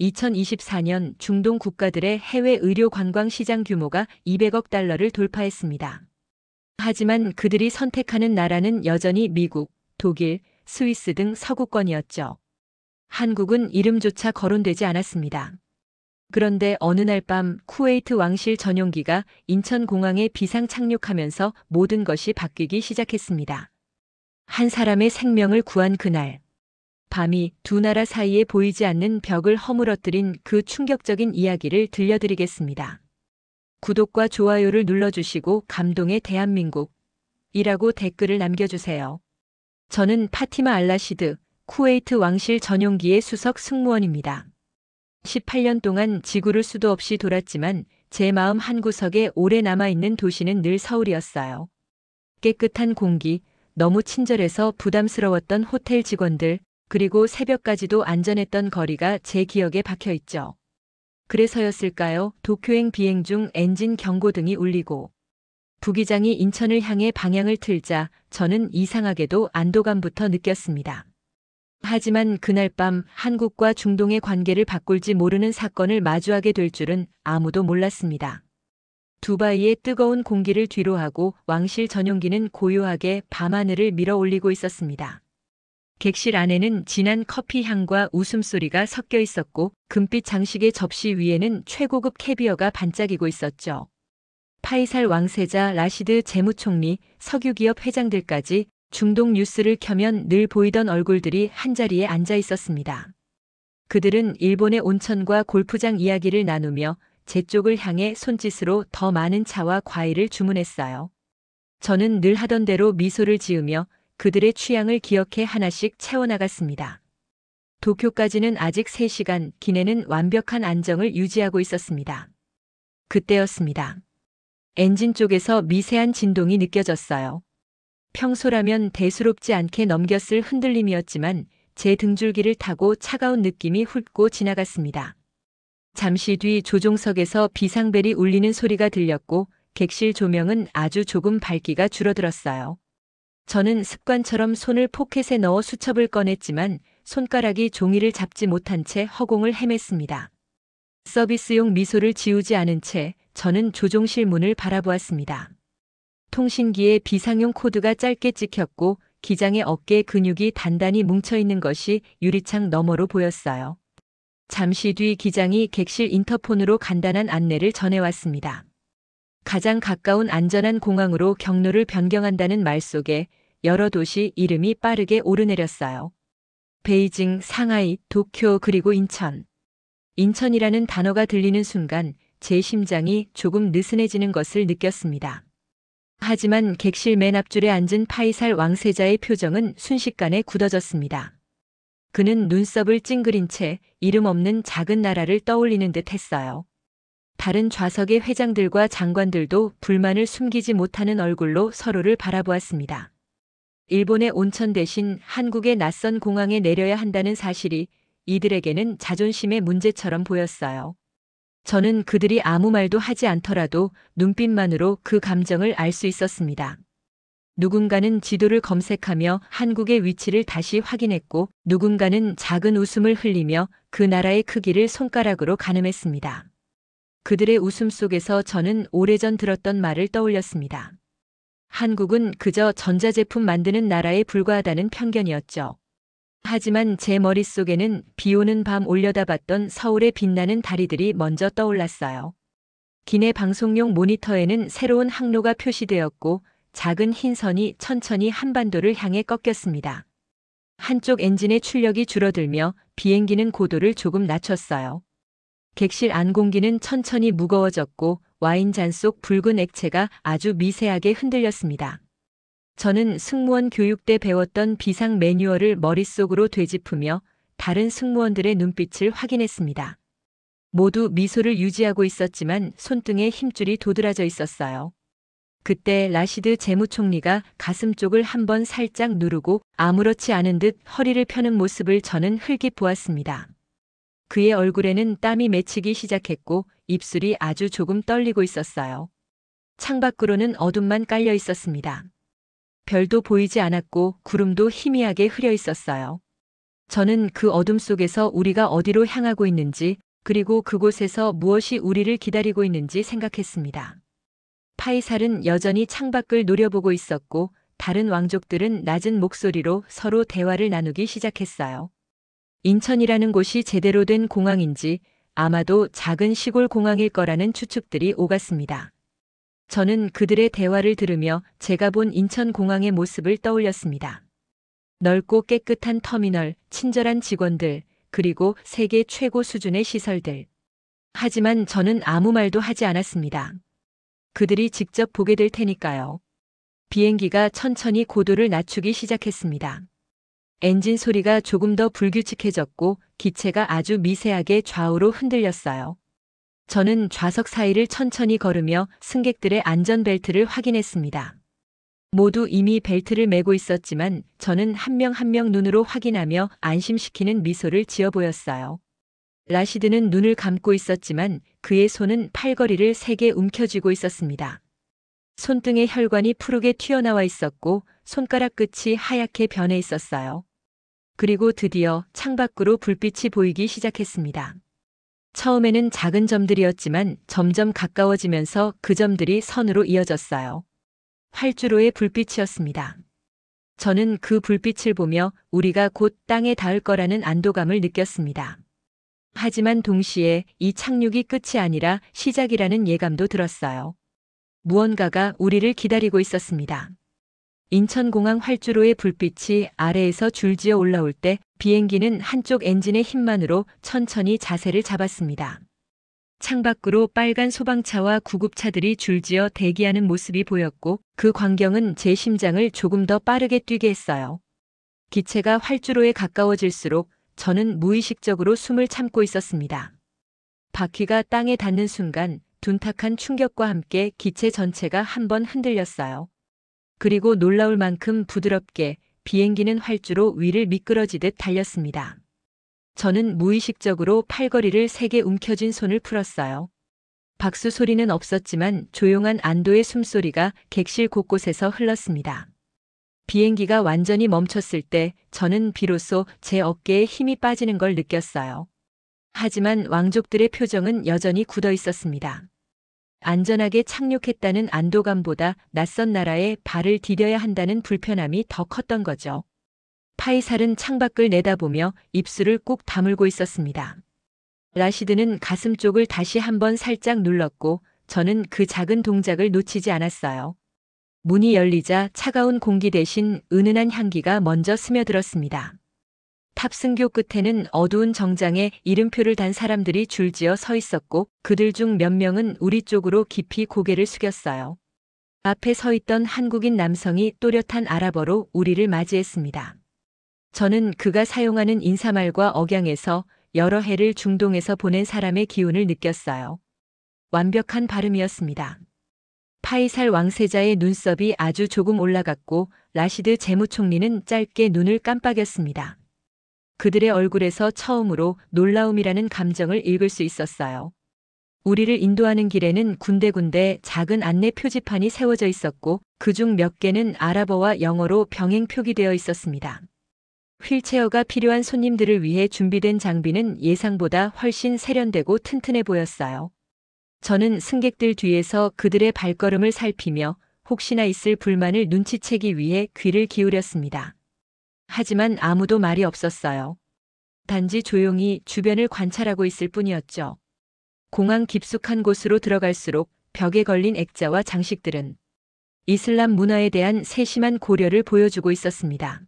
2024년 중동 국가들의 해외 의료 관광 시장 규모가 200억 달러를 돌파했습니다. 하지만 그들이 선택하는 나라는 여전히 미국, 독일, 스위스 등 서구권이었죠. 한국은 이름조차 거론되지 않았습니다. 그런데 어느 날 밤 쿠웨이트 왕실 전용기가 인천공항에 비상 착륙하면서 모든 것이 바뀌기 시작했습니다. 한 사람의 생명을 구한 그날, 밤이 두 나라 사이에 보이지 않는 벽을 허물어뜨린 그 충격적인 이야기를 들려드리겠습니다. 구독과 좋아요를 눌러주시고 감동의 대한민국이라고 댓글을 남겨주세요. 저는 파티마 알라시드, 쿠웨이트 왕실 전용기의 수석 승무원입니다. 18년 동안 지구를 수도 없이 돌았지만 제 마음 한구석에 오래 남아있는 도시는 늘 서울이었어요. 깨끗한 공기, 너무 친절해서 부담스러웠던 호텔 직원들, 그리고 새벽까지도 안전했던 거리가 제 기억에 박혀있죠. 그래서였을까요? 도쿄행 비행 중 엔진 경고등이 울리고 부기장이 인천을 향해 방향을 틀자 저는 이상하게도 안도감부터 느꼈습니다. 하지만 그날 밤 한국과 중동의 관계를 바꿀지 모르는 사건을 마주하게 될 줄은 아무도 몰랐습니다. 두바이의 뜨거운 공기를 뒤로하고 왕실 전용기는 고요하게 밤하늘을 밀어 올리고 있었습니다. 객실 안에는 진한 커피 향과 웃음소리가 섞여 있었고 금빛 장식의 접시 위에는 최고급 캐비어가 반짝이고 있었죠. 파이살 왕세자, 라시드 재무총리, 석유기업 회장들까지 중동 뉴스를 켜면 늘 보이던 얼굴들이 한자리에 앉아 있었습니다. 그들은 일본의 온천과 골프장 이야기를 나누며 제 쪽을 향해 손짓으로 더 많은 차와 과일을 주문했어요. 저는 늘 하던 대로 미소를 지으며 그들의 취향을 기억해 하나씩 채워나갔습니다. 도쿄까지는 아직 3시간, 기내는 완벽한 안정을 유지하고 있었습니다. 그때였습니다. 엔진 쪽에서 미세한 진동이 느껴졌어요. 평소라면 대수롭지 않게 넘겼을 흔들림이었지만 제 등줄기를 타고 차가운 느낌이 훑고 지나갔습니다. 잠시 뒤 조종석에서 비상벨이 울리는 소리가 들렸고 객실 조명은 아주 조금 밝기가 줄어들었어요. 저는 습관처럼 손을 포켓에 넣어 수첩을 꺼냈지만 손가락이 종이를 잡지 못한 채 허공을 헤맸습니다. 서비스용 미소를 지우지 않은 채 저는 조종실 문을 바라보았습니다. 통신기에 비상용 코드가 짧게 찍혔고 기장의 어깨 근육이 단단히 뭉쳐있는 것이 유리창 너머로 보였어요. 잠시 뒤 기장이 객실 인터폰으로 간단한 안내를 전해왔습니다. 가장 가까운 안전한 공항으로 경로를 변경한다는 말 속에 여러 도시 이름이 빠르게 오르내렸어요. 베이징, 상하이, 도쿄 그리고 인천. 인천이라는 단어가 들리는 순간 제 심장이 조금 느슨해지는 것을 느꼈습니다. 하지만 객실 맨 앞줄에 앉은 파이살 왕세자의 표정은 순식간에 굳어졌습니다. 그는 눈썹을 찡그린 채 이름 없는 작은 나라를 떠올리는 듯 했어요. 다른 좌석의 회장들과 장관들도 불만을 숨기지 못하는 얼굴로 서로를 바라보았습니다. 일본의 온천 대신 한국의 낯선 공항에 내려야 한다는 사실이 이들에게는 자존심의 문제처럼 보였어요. 저는 그들이 아무 말도 하지 않더라도 눈빛만으로 그 감정을 알 수 있었습니다. 누군가는 지도를 검색하며 한국의 위치를 다시 확인했고 누군가는 작은 웃음을 흘리며 그 나라의 크기를 손가락으로 가늠했습니다. 그들의 웃음 속에서 저는 오래전 들었던 말을 떠올렸습니다. 한국은 그저 전자제품 만드는 나라에 불과하다는 편견이었죠. 하지만 제 머릿속에는 비오는 밤 올려다봤던 서울의 빛나는 다리들이 먼저 떠올랐어요. 기내 방송용 모니터에는 새로운 항로가 표시되었고 작은 흰 선이 천천히 한반도를 향해 꺾였습니다. 한쪽 엔진의 출력이 줄어들며 비행기는 고도를 조금 낮췄어요. 객실 안 공기는 천천히 무거워졌고 와인잔 속 붉은 액체가 아주 미세하게 흔들렸습니다. 저는 승무원 교육 때 배웠던 비상 매뉴얼을 머릿속으로 되짚으며 다른 승무원들의 눈빛을 확인했습니다. 모두 미소를 유지하고 있었지만 손등에 힘줄이 도드라져 있었어요. 그때 라시드 재무총리가 가슴 쪽을 한번 살짝 누르고 아무렇지 않은 듯 허리를 펴는 모습을 저는 흘낏 보았습니다. 그의 얼굴에는 땀이 맺히기 시작했고 입술이 아주 조금 떨리고 있었어요. 창밖으로는 어둠만 깔려 있었습니다. 별도 보이지 않았고 구름도 희미하게 흐려 있었어요. 저는 그 어둠 속에서 우리가 어디로 향하고 있는지, 그리고 그곳에서 무엇이 우리를 기다리고 있는지 생각했습니다. 파이살은 여전히 창밖을 노려보고 있었고, 다른 왕족들은 낮은 목소리로 서로 대화를 나누기 시작했어요. 인천이라는 곳이 제대로 된 공항인지, 아마도 작은 시골 공항일 거라는 추측들이 오갔습니다. 저는 그들의 대화를 들으며 제가 본 인천공항의 모습을 떠올렸습니다. 넓고 깨끗한 터미널, 친절한 직원들, 그리고 세계 최고 수준의 시설들. 하지만 저는 아무 말도 하지 않았습니다. 그들이 직접 보게 될 테니까요. 비행기가 천천히 고도를 낮추기 시작했습니다. 엔진 소리가 조금 더 불규칙해졌고 기체가 아주 미세하게 좌우로 흔들렸어요. 저는 좌석 사이를 천천히 걸으며 승객들의 안전벨트를 확인했습니다. 모두 이미 벨트를 매고 있었지만 저는 한 명 한 명 눈으로 확인하며 안심시키는 미소를 지어 보였어요. 라시드는 눈을 감고 있었지만 그의 손은 팔걸이를 세게 움켜쥐고 있었습니다. 손등의 혈관이 푸르게 튀어나와 있었고 손가락 끝이 하얗게 변해 있었어요. 그리고 드디어 창밖으로 불빛이 보이기 시작했습니다. 처음에는 작은 점들이었지만 점점 가까워지면서 그 점들이 선으로 이어졌어요. 활주로의 불빛이었습니다. 저는 그 불빛을 보며 우리가 곧 땅에 닿을 거라는 안도감을 느꼈습니다. 하지만 동시에 이 착륙이 끝이 아니라 시작이라는 예감도 들었어요. 무언가가 우리를 기다리고 있었습니다. 인천공항 활주로의 불빛이 아래에서 줄지어 올라올 때 비행기는 한쪽 엔진의 힘만으로 천천히 자세를 잡았습니다. 창밖으로 빨간 소방차와 구급차들이 줄지어 대기하는 모습이 보였고 그 광경은 제 심장을 조금 더 빠르게 뛰게 했어요. 기체가 활주로에 가까워질수록 저는 무의식적으로 숨을 참고 있었습니다. 바퀴가 땅에 닿는 순간 둔탁한 충격과 함께 기체 전체가 한번 흔들렸어요. 그리고 놀라울 만큼 부드럽게 비행기는 활주로 위를 미끄러지듯 달렸습니다. 저는 무의식적으로 팔걸이를 세게 움켜쥔 손을 풀었어요. 박수 소리는 없었지만 조용한 안도의 숨소리가 객실 곳곳에서 흘렀습니다. 비행기가 완전히 멈췄을 때 저는 비로소 제 어깨에 힘이 빠지는 걸 느꼈어요. 하지만 왕족들의 표정은 여전히 굳어 있었습니다. 안전하게 착륙했다는 안도감보다 낯선 나라에 발을 디뎌야 한다는 불편함이 더 컸던 거죠. 파이살은 창밖을 내다보며 입술을 꾹 다물고 있었습니다. 라시드는 가슴 쪽을 다시 한번 살짝 눌렀고 저는 그 작은 동작을 놓치지 않았어요. 문이 열리자 차가운 공기 대신 은은한 향기가 먼저 스며들었습니다. 탑승교 끝에는 어두운 정장에 이름표를 단 사람들이 줄지어 서 있었고 그들 중 몇 명은 우리 쪽으로 깊이 고개를 숙였어요. 앞에 서 있던 한국인 남성이 또렷한 아랍어로 우리를 맞이했습니다. 저는 그가 사용하는 인사말과 억양에서 여러 해를 중동에서 보낸 사람의 기운을 느꼈어요. 완벽한 발음이었습니다. 파이살 왕세자의 눈썹이 아주 조금 올라갔고 라시드 재무총리는 짧게 눈을 깜빡였습니다. 그들의 얼굴에서 처음으로 놀라움이라는 감정을 읽을 수 있었어요. 우리를 인도하는 길에는 군데군데 작은 안내 표지판이 세워져 있었고 그중 몇 개는 아랍어와 영어로 병행 표기되어 있었습니다. 휠체어가 필요한 손님들을 위해 준비된 장비는 예상보다 훨씬 세련되고 튼튼해 보였어요. 저는 승객들 뒤에서 그들의 발걸음을 살피며 혹시나 있을 불만을 눈치채기 위해 귀를 기울였습니다. 하지만 아무도 말이 없었어요. 단지 조용히 주변을 관찰하고 있을 뿐이었죠. 공항 깊숙한 곳으로 들어갈수록 벽에 걸린 액자와 장식들은 이슬람 문화에 대한 세심한 고려를 보여주고 있었습니다.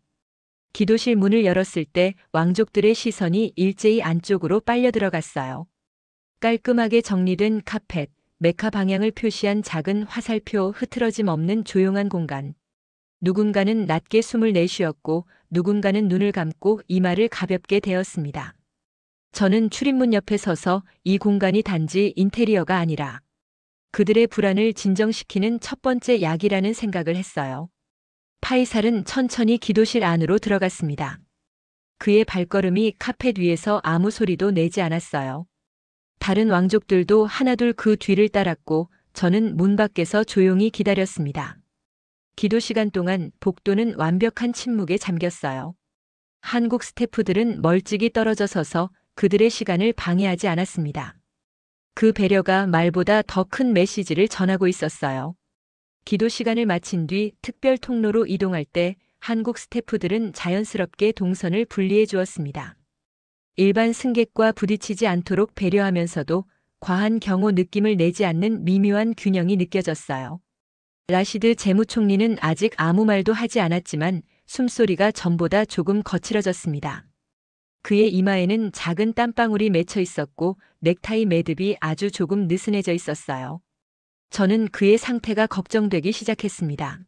기도실 문을 열었을 때 왕족들의 시선이 일제히 안쪽으로 빨려 들어갔어요. 깔끔하게 정리된 카펫, 메카 방향을 표시한 작은 화살표, 흐트러짐 없는 조용한 공간. 누군가는 낮게 숨을 내쉬었고 누군가는 눈을 감고 이마를 가볍게 대었습니다. 저는 출입문 옆에 서서 이 공간이 단지 인테리어가 아니라 그들의 불안을 진정시키는 첫 번째 약이라는 생각을 했어요. 파이살은 천천히 기도실 안으로 들어갔습니다. 그의 발걸음이 카펫 위에서 아무 소리도 내지 않았어요. 다른 왕족들도 하나둘 그 뒤를 따랐고 저는 문 밖에서 조용히 기다렸습니다. 기도 시간 동안 복도는 완벽한 침묵에 잠겼어요. 한국 스태프들은 멀찍이 떨어져 서서 그들의 시간을 방해하지 않았습니다. 그 배려가 말보다 더 큰 메시지를 전하고 있었어요. 기도 시간을 마친 뒤 특별 통로로 이동할 때 한국 스태프들은 자연스럽게 동선을 분리해 주었습니다. 일반 승객과 부딪히지 않도록 배려하면서도 과한 경호 느낌을 내지 않는 미묘한 균형이 느껴졌어요. 라시드 재무총리는 아직 아무 말도 하지 않았지만 숨소리가 전보다 조금 거칠어졌습니다. 그의 이마에는 작은 땀방울이 맺혀 있었고 넥타이 매듭이 아주 조금 느슨해져 있었어요. 저는 그의 상태가 걱정되기 시작했습니다.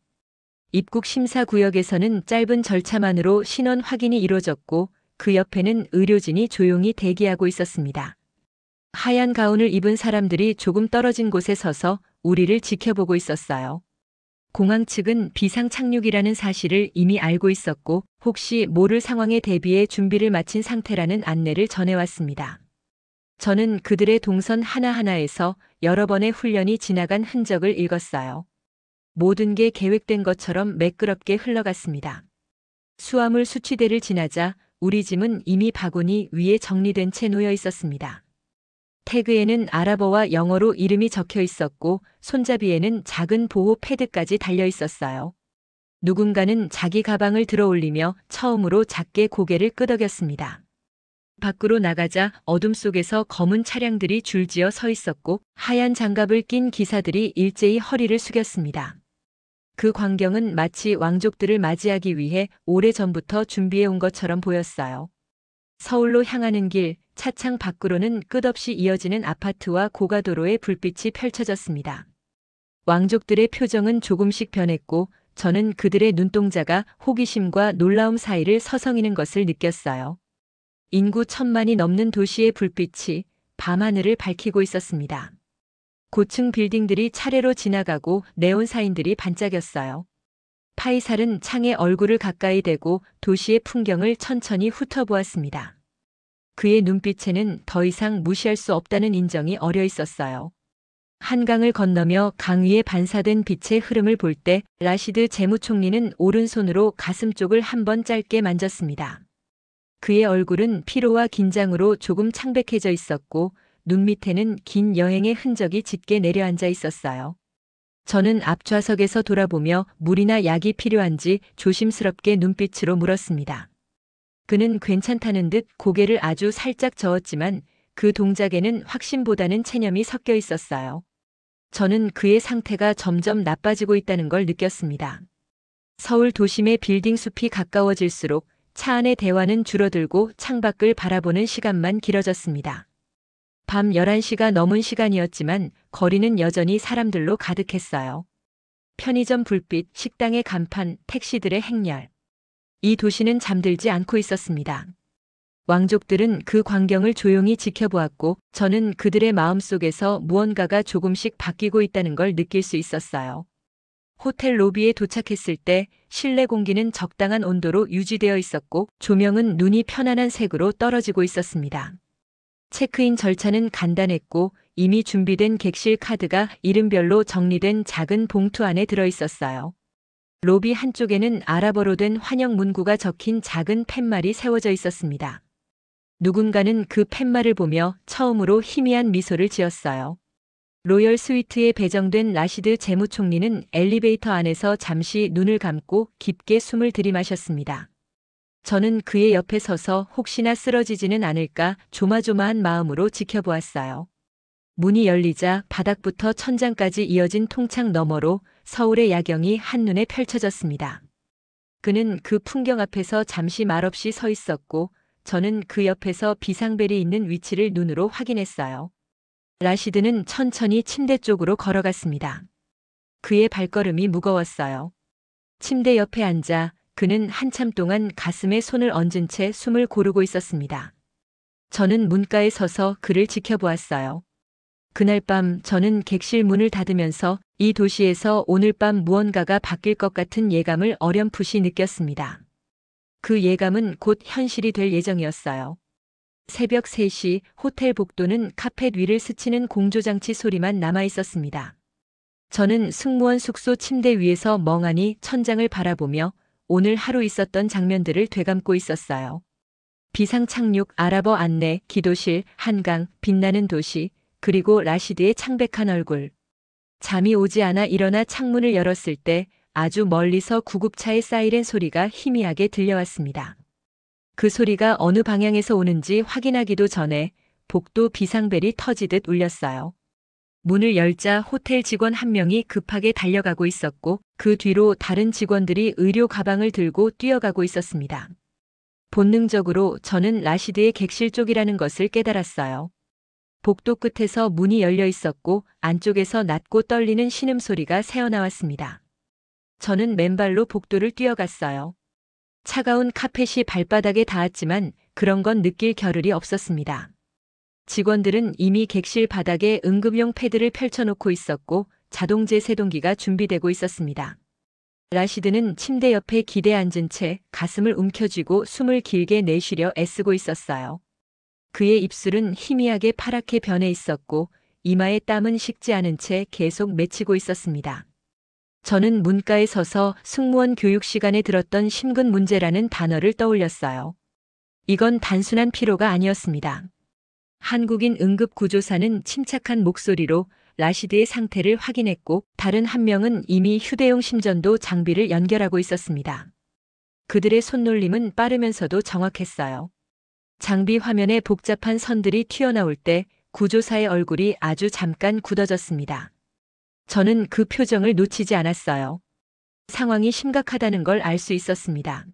입국 심사 구역에서는 짧은 절차만으로 신원 확인이 이루어졌고 그 옆에는 의료진이 조용히 대기하고 있었습니다. 하얀 가운을 입은 사람들이 조금 떨어진 곳에 서서 우리를 지켜보고 있었어요. 공항 측은 비상 착륙이라는 사실을 이미 알고 있었고 혹시 모를 상황에 대비해 준비를 마친 상태라는 안내를 전해왔습니다. 저는 그들의 동선 하나하나에서 여러 번의 훈련이 지나간 흔적을 읽었어요. 모든 게 계획된 것처럼 매끄럽게 흘러갔습니다. 수화물 수취대를 지나자 우리 짐은 이미 바구니 위에 정리된 채 놓여 있었습니다. 태그에는 아랍어와 영어로 이름이 적혀 있었고 손잡이에는 작은 보호 패드까지 달려 있었어요. 누군가는 자기 가방을 들어 올리며 처음으로 작게 고개를 끄덕였습니다. 밖으로 나가자 어둠 속에서 검은 차량들이 줄지어 서 있었고 하얀 장갑을 낀 기사들이 일제히 허리를 숙였습니다. 그 광경은 마치 왕족들을 맞이하기 위해 오래전부터 준비해 온 것처럼 보였어요. 서울로 향하는 길, 차창 밖으로는 끝없이 이어지는 아파트와 고가도로의 불빛이 펼쳐졌습니다. 왕족들의 표정은 조금씩 변했고 저는 그들의 눈동자가 호기심과 놀라움 사이를 서성이는 것을 느꼈어요. 인구 1,000만이 넘는 도시의 불빛이 밤하늘을 밝히고 있었습니다. 고층 빌딩들이 차례로 지나가고 네온 사인들이 반짝였어요. 파이살은 창에 얼굴을 가까이 대고 도시의 풍경을 천천히 훑어보았습니다. 그의 눈빛에는 더 이상 무시할 수 없다는 인정이 어려 있었어요. 한강을 건너며 강 위에 반사된 빛의 흐름을 볼 때 라시드 재무총리는 오른손으로 가슴 쪽을 한번 짧게 만졌습니다. 그의 얼굴은 피로와 긴장으로 조금 창백해져 있었고 눈 밑에는 긴 여행의 흔적이 짙게 내려앉아 있었어요. 저는 앞좌석에서 돌아보며 물이나 약이 필요한지 조심스럽게 눈빛으로 물었습니다. 그는 괜찮다는 듯 고개를 아주 살짝 저었지만 그 동작에는 확신보다는 체념이 섞여 있었어요. 저는 그의 상태가 점점 나빠지고 있다는 걸 느꼈습니다. 서울 도심의 빌딩 숲이 가까워질수록 차 안의 대화는 줄어들고 창밖을 바라보는 시간만 길어졌습니다. 밤 11시가 넘은 시간이었지만 거리는 여전히 사람들로 가득했어요. 편의점 불빛, 식당의 간판, 택시들의 행렬. 이 도시는 잠들지 않고 있었습니다. 왕족들은 그 광경을 조용히 지켜보았고 저는 그들의 마음속에서 무언가가 조금씩 바뀌고 있다는 걸 느낄 수 있었어요. 호텔 로비에 도착했을 때 실내 공기는 적당한 온도로 유지되어 있었고 조명은 눈이 편안한 색으로 떨어지고 있었습니다. 체크인 절차는 간단했고 이미 준비된 객실 카드가 이름별로 정리된 작은 봉투 안에 들어 있었어요. 로비 한쪽에는 아랍어로 된 환영 문구가 적힌 작은 팻말이 세워져 있었습니다. 누군가는 그 팻말을 보며 처음으로 희미한 미소를 지었어요. 로열 스위트에 배정된 라시드 재무총리는 엘리베이터 안에서 잠시 눈을 감고 깊게 숨을 들이마셨습니다. 저는 그의 옆에 서서 혹시나 쓰러지지는 않을까 조마조마한 마음으로 지켜보았어요. 문이 열리자 바닥부터 천장까지 이어진 통창 너머로 서울의 야경이 한눈에 펼쳐졌습니다. 그는 그 풍경 앞에서 잠시 말없이 서 있었고 저는 그 옆에서 비상벨이 있는 위치를 눈으로 확인했어요. 라시드는 천천히 침대 쪽으로 걸어갔습니다. 그의 발걸음이 무거웠어요. 침대 옆에 앉아 그는 한참 동안 가슴에 손을 얹은 채 숨을 고르고 있었습니다. 저는 문가에 서서 그를 지켜보았어요. 그날 밤 저는 객실 문을 닫으면서 이 도시에서 오늘 밤 무언가가 바뀔 것 같은 예감을 어렴풋이 느꼈습니다. 그 예감은 곧 현실이 될 예정이었어요. 새벽 3시 호텔 복도는 카펫 위를 스치는 공조장치 소리만 남아 있었습니다. 저는 승무원 숙소 침대 위에서 멍하니 천장을 바라보며 오늘 하루 있었던 장면들을 되감고 있었어요. 비상 착륙, 아랍어 안내, 기도실, 한강, 빛나는 도시, 그리고 라시드의 창백한 얼굴. 잠이 오지 않아 일어나 창문을 열었을 때 아주 멀리서 구급차의 사이렌 소리가 희미하게 들려왔습니다. 그 소리가 어느 방향에서 오는지 확인하기도 전에 복도 비상벨이 터지듯 울렸어요. 문을 열자 호텔 직원 한 명이 급하게 달려가고 있었고 그 뒤로 다른 직원들이 의료 가방을 들고 뛰어가고 있었습니다. 본능적으로 저는 라시드의 객실 쪽이라는 것을 깨달았어요. 복도 끝에서 문이 열려 있었고 안쪽에서 낮고 떨리는 신음소리가 새어나왔습니다. 저는 맨발로 복도를 뛰어갔어요. 차가운 카펫이 발바닥에 닿았지만 그런 건 느낄 겨를이 없었습니다. 직원들은 이미 객실 바닥에 응급용 패드를 펼쳐놓고 있었고 자동제 세동기가 준비되고 있었습니다. 라시드는 침대 옆에 기대 앉은 채 가슴을 움켜쥐고 숨을 길게 내쉬려 애쓰고 있었어요. 그의 입술은 희미하게 파랗게 변해 있었고 이마에 땀은 식지 않은 채 계속 맺히고 있었습니다. 저는 문가에 서서 승무원 교육 시간에 들었던 심근 문제라는 단어를 떠올렸어요. 이건 단순한 피로가 아니었습니다. 한국인 응급구조사는 침착한 목소리로 라시드의 상태를 확인했고 다른 한 명은 이미 휴대용 심전도 장비를 연결하고 있었습니다. 그들의 손놀림은 빠르면서도 정확했어요. 장비 화면에 복잡한 선들이 튀어나올 때 구조사의 얼굴이 아주 잠깐 굳어졌습니다. 저는 그 표정을 놓치지 않았어요. 상황이 심각하다는 걸 알 수 있었습니다.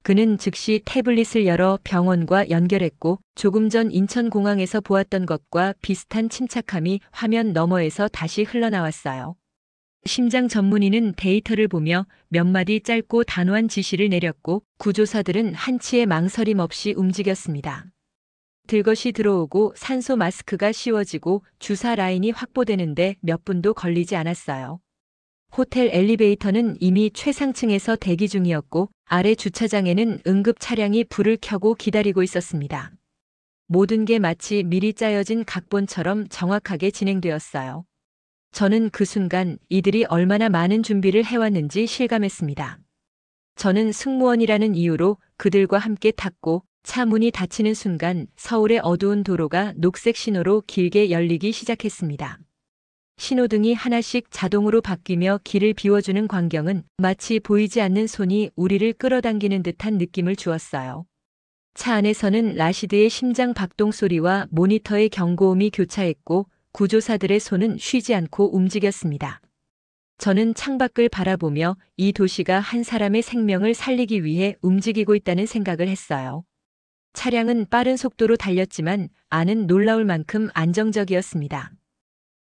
그는 즉시 태블릿을 열어 병원과 연결했고 조금 전 인천공항에서 보았던 것과 비슷한 침착함이 화면 너머에서 다시 흘러나왔어요. 심장 전문의는 데이터를 보며 몇 마디 짧고 단호한 지시를 내렸고 구조사들은 한치의 망설임 없이 움직였습니다. 들것이 들어오고 산소 마스크가 씌워지고 주사 라인이 확보되는데 몇 분도 걸리지 않았어요. 호텔 엘리베이터는 이미 최상층에서 대기 중이었고 아래 주차장에는 응급 차량이 불을 켜고 기다리고 있었습니다. 모든 게 마치 미리 짜여진 각본처럼 정확하게 진행되었어요. 저는 그 순간 이들이 얼마나 많은 준비를 해왔는지 실감했습니다. 저는 승무원이라는 이유로 그들과 함께 탔고 차 문이 닫히는 순간 서울의 어두운 도로가 녹색 신호로 길게 열리기 시작했습니다. 신호등이 하나씩 자동으로 바뀌며 길을 비워주는 광경은 마치 보이지 않는 손이 우리를 끌어당기는 듯한 느낌을 주었어요. 차 안에서는 라시드의 심장 박동 소리와 모니터의 경고음이 교차했고 구조사들의 손은 쉬지 않고 움직였습니다. 저는 창밖을 바라보며 이 도시가 한 사람의 생명을 살리기 위해 움직이고 있다는 생각을 했어요. 차량은 빠른 속도로 달렸지만 안은 놀라울 만큼 안정적이었습니다.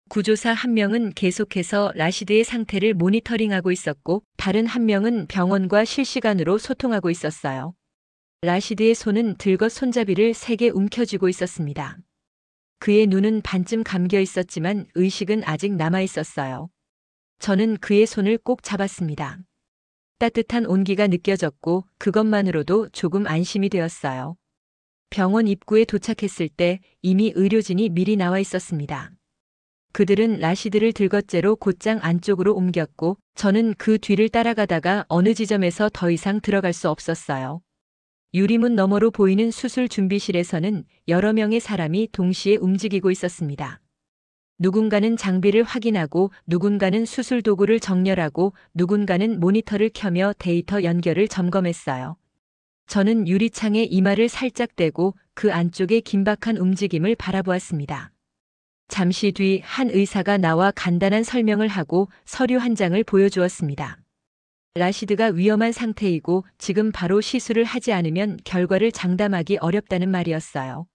구조사 한 명은 계속해서 라시드의 상태를 모니터링하고 있었고 다른 한 명은 병원과 실시간으로 소통하고 있었어요. 라시드의 손은 들것 손잡이를 세게 움켜쥐고 있었습니다. 그의 눈은 반쯤 감겨 있었지만 의식은 아직 남아 있었어요. 저는 그의 손을 꼭 잡았습니다. 따뜻한 온기가 느껴졌고 그것만으로도 조금 안심이 되었어요. 병원 입구에 도착했을 때 이미 의료진이 미리 나와 있었습니다. 그들은 라시드를 들것째로 곧장 안쪽으로 옮겼고 저는 그 뒤를 따라가다가 어느 지점에서 더 이상 들어갈 수 없었어요. 유리문 너머로 보이는 수술 준비실에서는 여러 명의 사람이 동시에 움직이고 있었습니다. 누군가는 장비를 확인하고 누군가는 수술 도구를 정렬하고 누군가는 모니터를 켜며 데이터 연결을 점검했어요. 저는 유리창에 이마를 살짝 대고 그 안쪽의 긴박한 움직임을 바라보았습니다. 잠시 뒤 한 의사가 나와 간단한 설명을 하고 서류 한 장을 보여주었습니다. 라시드가 위험한 상태이고 지금 바로 시술을 하지 않으면 결과를 장담하기 어렵다는 말이었어요.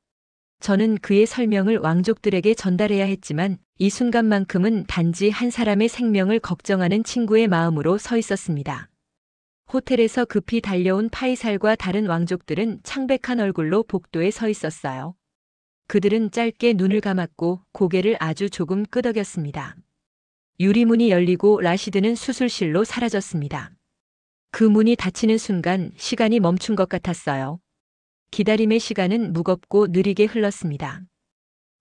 저는 그의 설명을 왕족들에게 전달해야 했지만 이 순간만큼은 단지 한 사람의 생명을 걱정하는 친구의 마음으로 서 있었습니다. 호텔에서 급히 달려온 파이살과 다른 왕족들은 창백한 얼굴로 복도에 서 있었어요. 그들은 짧게 눈을 감았고 고개를 아주 조금 끄덕였습니다. 유리문이 열리고 라시드는 수술실로 사라졌습니다. 그 문이 닫히는 순간 시간이 멈춘 것 같았어요. 기다림의 시간은 무겁고 느리게 흘렀습니다.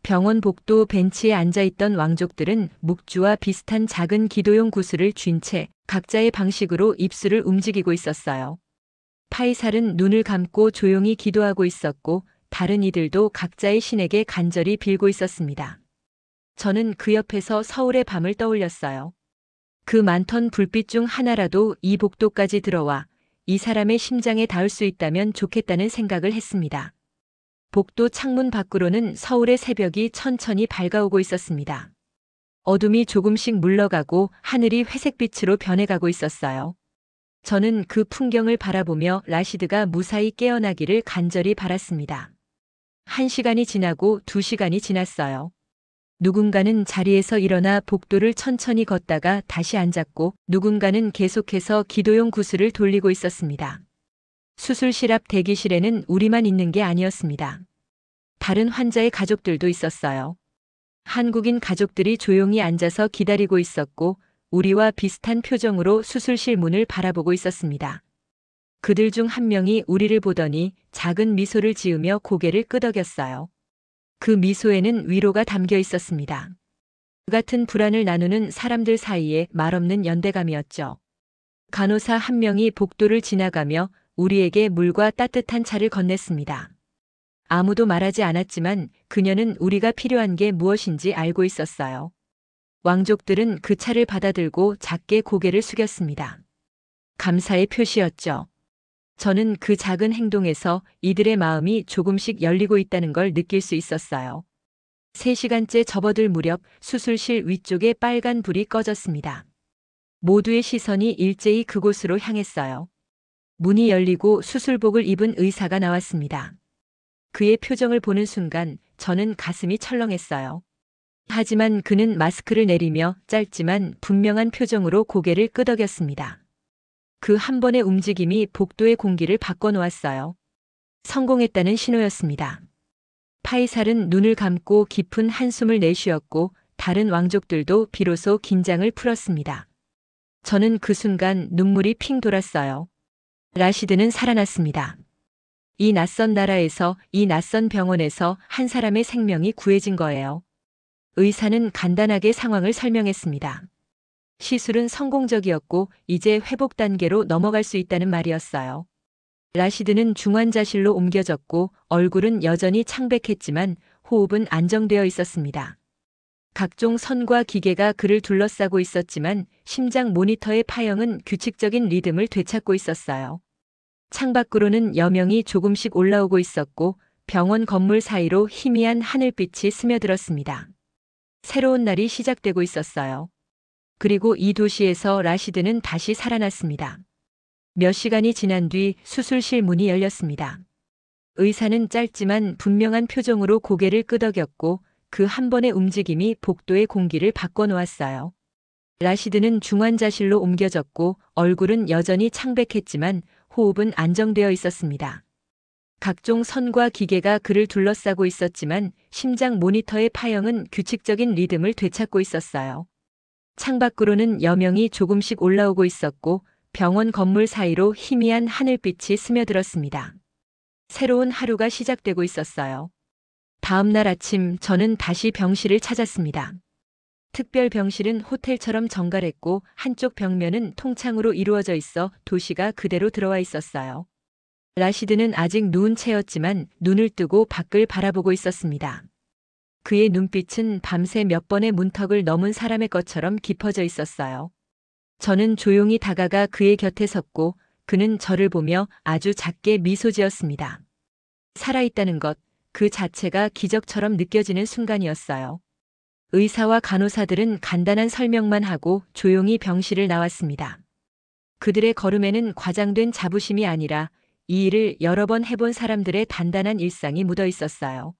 병원 복도 벤치에 앉아있던 왕족들은 묵주와 비슷한 작은 기도용 구슬을 쥔 채 각자의 방식으로 입술을 움직이고 있었어요. 파이살은 눈을 감고 조용히 기도하고 있었고 다른 이들도 각자의 신에게 간절히 빌고 있었습니다. 저는 그 옆에서 서울의 밤을 떠올렸어요. 그 많던 불빛 중 하나라도 이 복도까지 들어와 이 사람의 심장에 닿을 수 있다면 좋겠다는 생각을 했습니다. 복도 창문 밖으로는 서울의 새벽이 천천히 밝아오고 있었습니다. 어둠이 조금씩 물러가고 하늘이 회색빛으로 변해가고 있었어요. 저는 그 풍경을 바라보며 라시드가 무사히 깨어나기를 간절히 바랐습니다. 1시간이 지나고 2시간이 지났어요. 누군가는 자리에서 일어나 복도를 천천히 걷다가 다시 앉았고 누군가는 계속해서 기도용 구슬을 돌리고 있었습니다. 수술실 앞 대기실에는 우리만 있는 게 아니었습니다. 다른 환자의 가족들도 있었어요. 한국인 가족들이 조용히 앉아서 기다리고 있었고 우리와 비슷한 표정으로 수술실 문을 바라보고 있었습니다. 그들 중 한 명이 우리를 보더니 작은 미소를 지으며 고개를 끄덕였어요. 그 미소에는 위로가 담겨 있었습니다. 그 같은 불안을 나누는 사람들 사이에 말없는 연대감이었죠. 간호사 한 명이 복도를 지나가며 우리에게 물과 따뜻한 차를 건넸습니다. 아무도 말하지 않았지만 그녀는 우리가 필요한 게 무엇인지 알고 있었어요. 왕족들은 그 차를 받아들고 작게 고개를 숙였습니다. 감사의 표시였죠. 저는 그 작은 행동에서 이들의 마음이 조금씩 열리고 있다는 걸 느낄 수 있었어요. 3시간째 접어들 무렵 수술실 위쪽에 빨간 불이 꺼졌습니다. 모두의 시선이 일제히 그곳으로 향했어요. 문이 열리고 수술복을 입은 의사가 나왔습니다. 그의 표정을 보는 순간 저는 가슴이 철렁했어요. 하지만 그는 마스크를 내리며 짧지만 분명한 표정으로 고개를 끄덕였습니다. 그 한 번의 움직임이 복도의 공기를 바꿔놓았어요. 성공했다는 신호였습니다. 파이살은 눈을 감고 깊은 한숨을 내쉬었고 다른 왕족들도 비로소 긴장을 풀었습니다. 저는 그 순간 눈물이 핑 돌았어요. 라시드는 살아났습니다. 이 낯선 나라에서, 이 낯선 병원에서 한 사람의 생명이 구해진 거예요. 의사는 간단하게 상황을 설명했습니다. 시술은 성공적이었고 이제 회복 단계로 넘어갈 수 있다는 말이었어요. 라시드는 중환자실로 옮겨졌고 얼굴은 여전히 창백했지만 호흡은 안정되어 있었습니다. 각종 선과 기계가 그를 둘러싸고 있었지만 심장 모니터의 파형은 규칙적인 리듬을 되찾고 있었어요. 창밖으로는 여명이 조금씩 올라오고 있었고 병원 건물 사이로 희미한 하늘빛이 스며들었습니다. 새로운 날이 시작되고 있었어요. 그리고 이 도시에서 라시드는 다시 살아났습니다. 몇 시간이 지난 뒤 수술실 문이 열렸습니다. 의사는 짧지만 분명한 표정으로 고개를 끄덕였고 그 한 번의 움직임이 복도의 공기를 바꿔놓았어요. 라시드는 중환자실로 옮겨졌고 얼굴은 여전히 창백했지만 호흡은 안정되어 있었습니다. 각종 선과 기계가 그를 둘러싸고 있었지만 심장 모니터의 파형은 규칙적인 리듬을 되찾고 있었어요. 창밖으로는 여명이 조금씩 올라오고 있었고 병원 건물 사이로 희미한 하늘빛이 스며들었습니다. 새로운 하루가 시작되고 있었어요. 다음 날 아침 저는 다시 병실을 찾았습니다. 특별 병실은 호텔처럼 정갈했고 한쪽 벽면은 통창으로 이루어져 있어 도시가 그대로 들어와 있었어요. 라시드는 아직 누운 채였지만 눈을 뜨고 밖을 바라보고 있었습니다. 그의 눈빛은 밤새 몇 번의 문턱을 넘은 사람의 것처럼 깊어져 있었어요. 저는 조용히 다가가 그의 곁에 섰고 그는 저를 보며 아주 작게 미소 지었습니다. 살아있다는 것, 그 자체가 기적처럼 느껴지는 순간이었어요. 의사와 간호사들은 간단한 설명만 하고 조용히 병실을 나왔습니다. 그들의 걸음에는 과장된 자부심이 아니라 이 일을 여러 번 해본 사람들의 단단한 일상이 묻어 있었어요.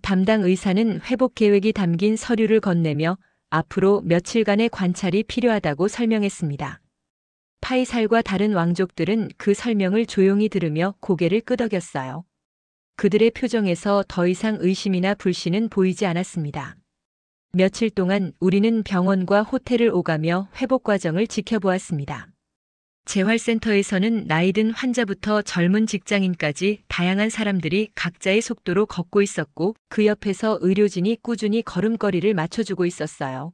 담당 의사는 회복 계획이 담긴 서류를 건네며 앞으로 며칠간의 관찰이 필요하다고 설명했습니다. 파이살과 다른 왕족들은 그 설명을 조용히 들으며 고개를 끄덕였어요. 그들의 표정에서 더 이상 의심이나 불신은 보이지 않았습니다. 며칠 동안 우리는 병원과 호텔을 오가며 회복 과정을 지켜보았습니다. 재활센터에서는 나이 든 환자부터 젊은 직장인까지 다양한 사람들이 각자의 속도로 걷고 있었고 그 옆에서 의료진이 꾸준히 걸음걸이를 맞춰주고 있었어요.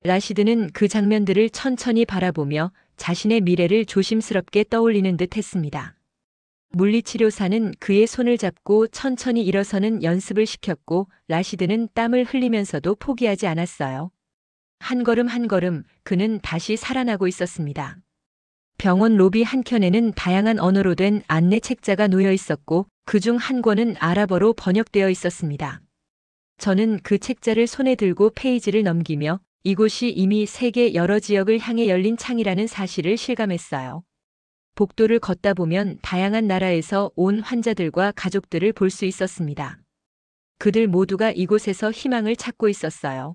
라시드는 그 장면들을 천천히 바라보며 자신의 미래를 조심스럽게 떠올리는 듯 했습니다. 물리치료사는 그의 손을 잡고 천천히 일어서는 연습을 시켰고 라시드는 땀을 흘리면서도 포기하지 않았어요. 한 걸음 한 걸음 그는 다시 살아나고 있었습니다. 병원 로비 한켠에는 다양한 언어로 된 안내 책자가 놓여 있었고 그중 한 권은 아랍어로 번역되어 있었습니다. 저는 그 책자를 손에 들고 페이지를 넘기며 이곳이 이미 세계 여러 지역을 향해 열린 창이라는 사실을 실감했어요. 복도를 걷다 보면 다양한 나라에서 온 환자들과 가족들을 볼 수 있었습니다. 그들 모두가 이곳에서 희망을 찾고 있었어요.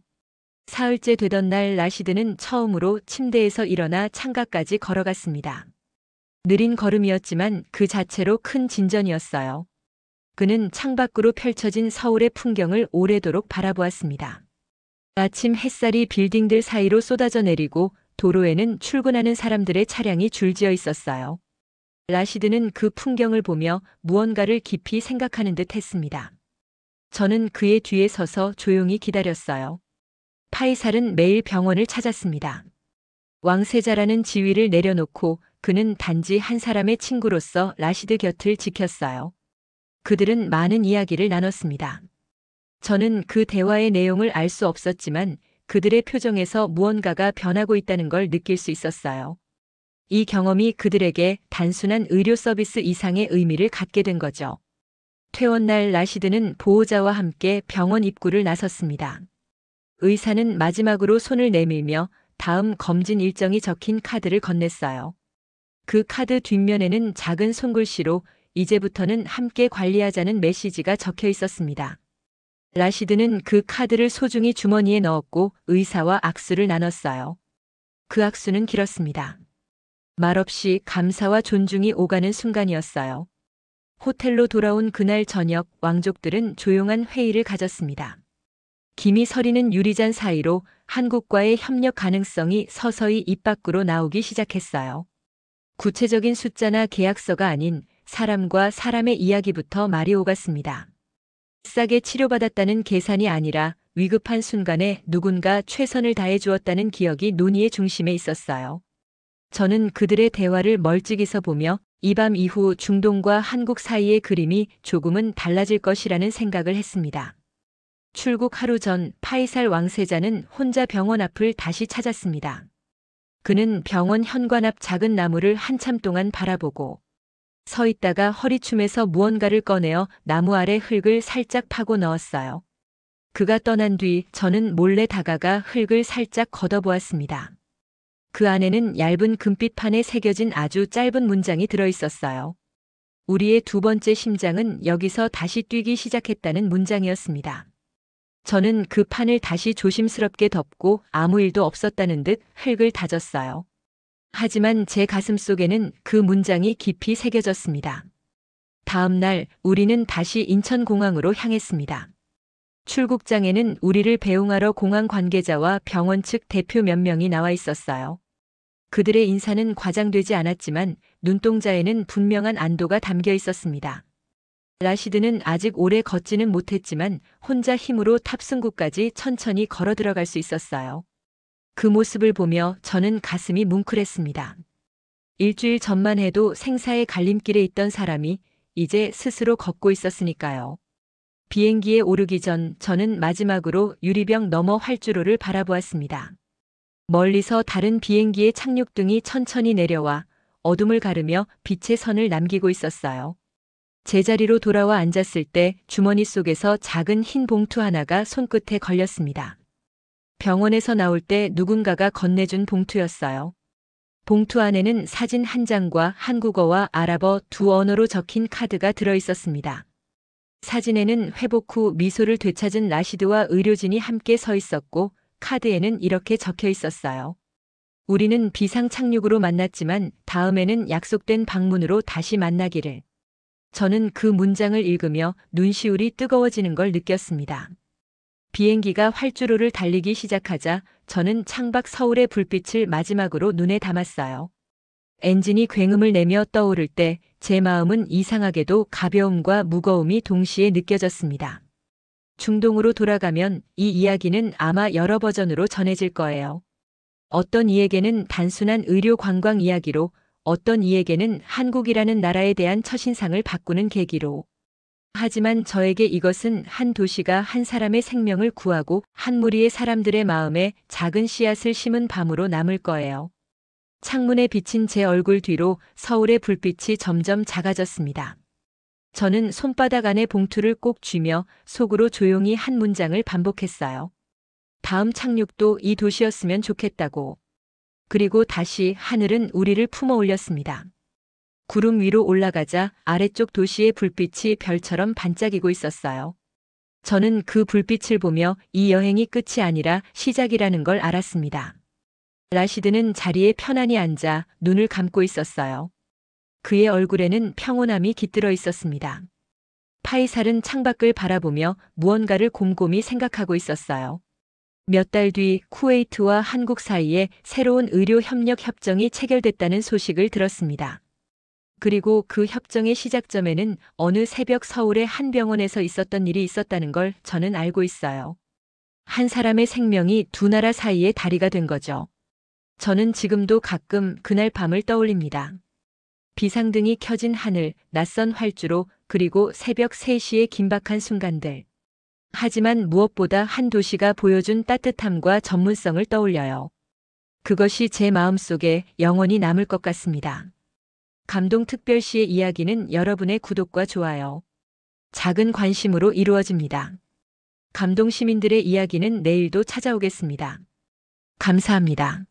사흘째 되던 날 라시드는 처음으로 침대에서 일어나 창가까지 걸어갔습니다. 느린 걸음이었지만 그 자체로 큰 진전이었어요. 그는 창밖으로 펼쳐진 서울의 풍경을 오래도록 바라보았습니다. 아침 햇살이 빌딩들 사이로 쏟아져 내리고 도로에는 출근하는 사람들의 차량이 줄지어 있었어요. 라시드는 그 풍경을 보며 무언가를 깊이 생각하는 듯 했습니다. 저는 그의 뒤에 서서 조용히 기다렸어요. 파이살은 매일 병원을 찾았습니다. 왕세자라는 지위를 내려놓고 그는 단지 한 사람의 친구로서 라시드 곁을 지켰어요. 그들은 많은 이야기를 나눴습니다. 저는 그 대화의 내용을 알 수 없었지만 그들의 표정에서 무언가가 변하고 있다는 걸 느낄 수 있었어요. 이 경험이 그들에게 단순한 의료 서비스 이상의 의미를 갖게 된 거죠. 퇴원날 라시드는 보호자와 함께 병원 입구를 나섰습니다. 의사는 마지막으로 손을 내밀며 다음 검진 일정이 적힌 카드를 건넸어요. 그 카드 뒷면에는 작은 손글씨로 이제부터는 함께 관리하자는 메시지가 적혀 있었습니다. 라시드는 그 카드를 소중히 주머니에 넣었고 의사와 악수를 나눴어요. 그 악수는 길었습니다. 말없이 감사와 존중이 오가는 순간이었어요. 호텔로 돌아온 그날 저녁 왕족들은 조용한 회의를 가졌습니다. 김이 서리는 유리잔 사이로 한국과의 협력 가능성이 서서히 입 밖으로 나오기 시작했어요. 구체적인 숫자나 계약서가 아닌 사람과 사람의 이야기부터 말이 오갔습니다. 싸게 치료받았다는 계산이 아니라 위급한 순간에 누군가 최선을 다해 주었다는 기억이 논의의 중심에 있었어요. 저는 그들의 대화를 멀찍이서 보며 이 밤 이후 중동과 한국 사이의 그림이 조금은 달라질 것이라는 생각을 했습니다. 출국 하루 전 파이살 왕세자는 혼자 병원 앞을 다시 찾았습니다. 그는 병원 현관 앞 작은 나무를 한참 동안 바라보고 서 있다가 허리춤에서 무언가를 꺼내어 나무 아래 흙을 살짝 파고 넣었어요. 그가 떠난 뒤 저는 몰래 다가가 흙을 살짝 걷어보았습니다. 그 안에는 얇은 금빛판에 새겨진 아주 짧은 문장이 들어 있었어요. 우리의 두 번째 심장은 여기서 다시 뛰기 시작했다는 문장이었습니다. 저는 그 판을 다시 조심스럽게 덮고 아무 일도 없었다는 듯 흙을 다졌어요. 하지만 제 가슴 속에는 그 문장이 깊이 새겨졌습니다. 다음 날 우리는 다시 인천공항으로 향했습니다. 출국장에는 우리를 배웅하러 공항 관계자와 병원 측 대표 몇 명이 나와 있었어요. 그들의 인사는 과장되지 않았지만 눈동자에는 분명한 안도가 담겨 있었습니다. 라시드는 아직 오래 걷지는 못했지만 혼자 힘으로 탑승구까지 천천히 걸어 들어갈 수 있었어요. 그 모습을 보며 저는 가슴이 뭉클했습니다. 일주일 전만 해도 생사의 갈림길에 있던 사람이 이제 스스로 걷고 있었으니까요. 비행기에 오르기 전 저는 마지막으로 유리병 너머 활주로를 바라보았습니다. 멀리서 다른 비행기의 착륙등이 천천히 내려와 어둠을 가르며 빛의 선을 남기고 있었어요. 제자리로 돌아와 앉았을 때 주머니 속에서 작은 흰 봉투 하나가 손끝에 걸렸습니다. 병원에서 나올 때 누군가가 건네준 봉투였어요. 봉투 안에는 사진 한 장과 한국어와 아랍어 두 언어로 적힌 카드가 들어 있었습니다. 사진에는 회복 후 미소를 되찾은 라시드와 의료진이 함께 서 있었고 카드에는 이렇게 적혀 있었어요. 우리는 비상 착륙으로 만났지만 다음에는 약속된 방문으로 다시 만나기를. 저는 그 문장을 읽으며 눈시울이 뜨거워지는 걸 느꼈습니다. 비행기가 활주로를 달리기 시작하자 저는 창밖 서울의 불빛을 마지막으로 눈에 담았어요. 엔진이 굉음을 내며 떠오를 때 제 마음은 이상하게도 가벼움과 무거움이 동시에 느껴졌습니다. 중동으로 돌아가면 이 이야기는 아마 여러 버전으로 전해질 거예요. 어떤 이에게는 단순한 의료 관광 이야기로, 어떤 이에게는 한국이라는 나라에 대한 첫인상을 바꾸는 계기로. 하지만 저에게 이것은 한 도시가 한 사람의 생명을 구하고 한 무리의 사람들의 마음에 작은 씨앗을 심은 밤으로 남을 거예요. 창문에 비친 제 얼굴 뒤로 서울의 불빛이 점점 작아졌습니다. 저는 손바닥 안에 봉투를 꼭 쥐며 속으로 조용히 한 문장을 반복했어요. 다음 착륙도 이 도시였으면 좋겠다고. 그리고 다시 하늘은 우리를 품어 올렸습니다. 구름 위로 올라가자 아래쪽 도시의 불빛이 별처럼 반짝이고 있었어요. 저는 그 불빛을 보며 이 여행이 끝이 아니라 시작이라는 걸 알았습니다. 라시드는 자리에 편안히 앉아 눈을 감고 있었어요. 그의 얼굴에는 평온함이 깃들어 있었습니다. 파이살은 창밖을 바라보며 무언가를 곰곰이 생각하고 있었어요. 몇 달 뒤 쿠웨이트와 한국 사이에 새로운 의료 협력 협정이 체결됐다는 소식을 들었습니다. 그리고 그 협정의 시작점에는 어느 새벽 서울의 한 병원에서 있었던 일이 있었다는 걸 저는 알고 있어요. 한 사람의 생명이 두 나라 사이의 다리가 된 거죠. 저는 지금도 가끔 그날 밤을 떠올립니다. 비상등이 켜진 하늘, 낯선 활주로, 그리고 새벽 3시의 긴박한 순간들. 하지만 무엇보다 한 도시가 보여준 따뜻함과 전문성을 떠올려요. 그것이 제 마음속에 영원히 남을 것 같습니다. 감동특별시의 이야기는 여러분의 구독과 좋아요, 작은 관심으로 이루어집니다. 감동시민들의 이야기는 내일도 찾아오겠습니다. 감사합니다.